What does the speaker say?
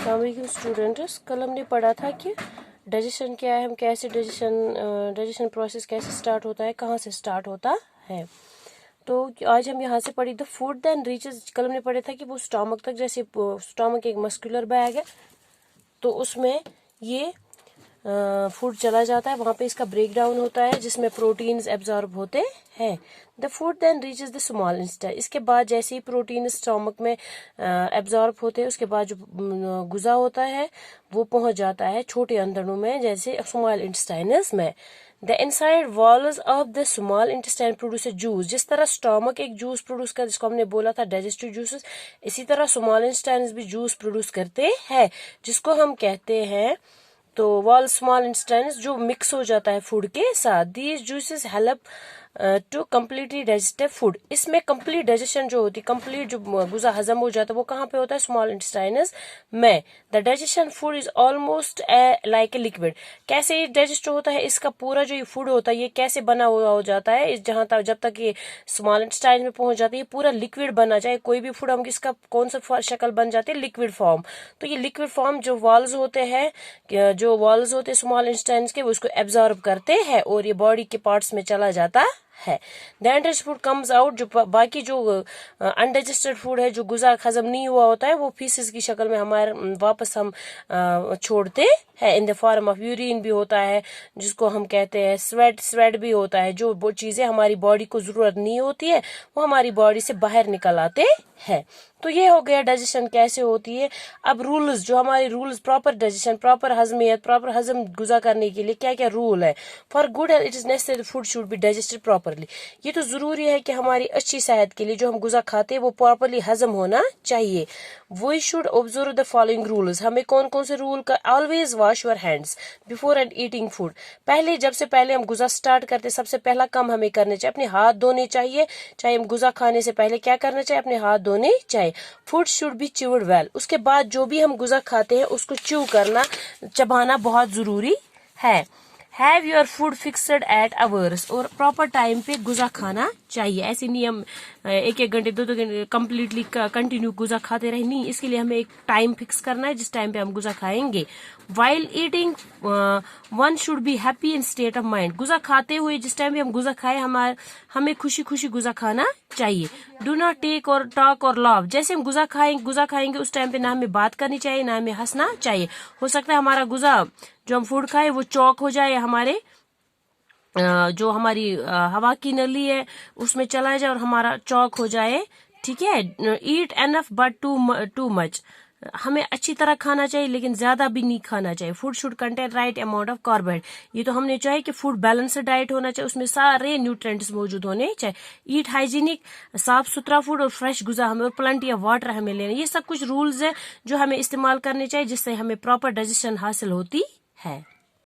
अस्सलामुअलैकुम स्टूडेंट्स, कल हमने पढ़ा था कि डाइजेशन क्या है, हम कैसे डाइजेशन प्रोसेस कैसे स्टार्ट होता है, कहाँ से स्टार्ट होता है। तो आज हम यहाँ से पढ़ी द फूड दैन रीचेस। कल हमने पढ़ा था कि वो स्टमक तक, जैसे स्टमक एक मस्कुलर बैग है तो उसमें ये फूड चला जाता है, वहाँ पे इसका ब्रेक डाउन होता है जिसमें प्रोटीन्स एब्जॉर्ब होते हैं। The food then reaches the small intestine. इसके बाद जैसे ही प्रोटीन स्टमक में एब्जॉर्ब होते हैं, उसके बाद जो गुजा होता है वो पहुंच जाता है छोटे अंदड़ों में, जैसे स्मॉल इंटेस्टाइनस में। The inside walls of the small intestine produce juice. जिस तरह स्टमक एक जूस प्रोड्यूस कर, जिसको हमने बोला था डाइजेस्टिव जूसेस, इसी तरह स्मॉल इंटेस्टाइन भी जूस प्रोड्यूस करते हैं, जिसको हम कहते हैं तो वॉल स्मॉल इंटेस्टाइन्स, जो मिक्स हो जाता है फूड के साथ। These juices help to completely digestive food. इसमें कंप्लीट डाइजेशन जो होती है, कंप्लीट जो गुजा हजम हो जाता है, वो कहाँ पे होता है? स्मॉल इंटेस्टाइन्स में। The digestion food is almost like a liquid. कैसे डाइजेस्ट होता है? इसका पूरा जो ये फूड होता है ये कैसे बना हुआ हो जाता है? इस जहां तक जब तक ये स्मॉल इंटेस्टाइन में पहुंच जाती है पूरा लिक्विड बना जाए। कोई भी फूड हम इसका कौन सा शक्ल बन जाती है? Liquid form. तो ये लिक्विड फॉर्म जो वॉल्स होते हैं, जो वॉल्स होते हैं स्मॉल इंटेस्टाइन्स के, वो उसको एब्जॉर्ब करते हैं और ये बॉडी के पार्ट्स में चला जाता है। The undigested food comes out. जो बाकी जो अनडाइजेस्टेड फूड है, जो गुजा हजम नहीं हुआ होता है, वो फीसेस की शक्ल में हमारे वापस हम छोड़ते हैं। In the form of urine भी होता है, जिसको हम कहते हैं स्वेट भी होता है। जो वो चीजें हमारी बॉडी को जरूरत नहीं होती है वो हमारी बॉडी से बाहर निकल आते हैं। तो ये हो गया डाइजेशन कैसे होती है। अब रूल्स, जो हमारे रूल्स प्रॉपर डाइजेशन, प्रॉपर हजमियत, प्रॉपर हजम गुजा करने के लिए क्या क्या रूल है। For good health it is necessary food should be digested properly. ये तो जरूरी है कि हमारी अच्छी सेहत के लिए जो हम गुजा खाते हैं वो प्रॉपरली हजम होना चाहिए। We should observe the following rules. हमें कौन कौन से रूल का? Always wash your hands before and eating food. पहले, जब से पहले हम गुजा स्टार्ट करते, सबसे पहला काम हमें करना चाहिए, अपने हाथ धोने चाहिए। चाहे हम गुजा खाने से पहले क्या करना चाहिए? अपने हाथ धोने चाहिए। Food should B chewed well. उसके बाद जो भी हम गुजा खाते हैं उसको च्यू करना, चबाना बहुत जरूरी है। Have your food fixed at hours. और प्रॉपर टाइम पे गुजा खाना चाहिए। ऐसे नहीं हम एक घंटे दो घंटे कंप्लीटली कंटिन्यू गुजा खाते रहे, नहीं। इसके लिए हमें एक टाइम फिक्स करना है जिस टाइम पे हम गुजा खाएंगे। While eating one should be happy in state of mind. गुजा खाते हुए जिस टाइम पे हम गुजा खाए, हमें खुशी खुशी गुजा खाना चाहिए। डू नॉट टेक और टॉक और लाफ। जैसे हम गुजा खाएंगे उस टाइम पे ना हमें बात करनी चाहिए ना हमें हंसना चाहिए। हो सकता है हमारा गुजा जो हम फूड खाए वो चौक हो जाए, हमारे जो हमारी हवा की नली है उसमें चला जाए और हमारा चौक हो जाए। ठीक है। ईट एनफ बट टू मच। हमें अच्छी तरह खाना चाहिए लेकिन ज्यादा भी नहीं खाना चाहिए। Food should contain right amount of carbohydrate. ये तो हमने चाहिए कि फूड बैलेंस्ड डाइट होना चाहिए, उसमें सारे न्यूट्रिएंट्स मौजूद होने चाहिए। ईट हाइजीनिक, साफ सुथरा फूड और फ्रेश गुजा हमें, और प्लेंटी ऑफ वाटर हमें लेना। ये सब कुछ रूल्स है जो हमें इस्तेमाल करने चाहिए जिससे हमें प्रॉपर डाइजेशन हासिल होती है।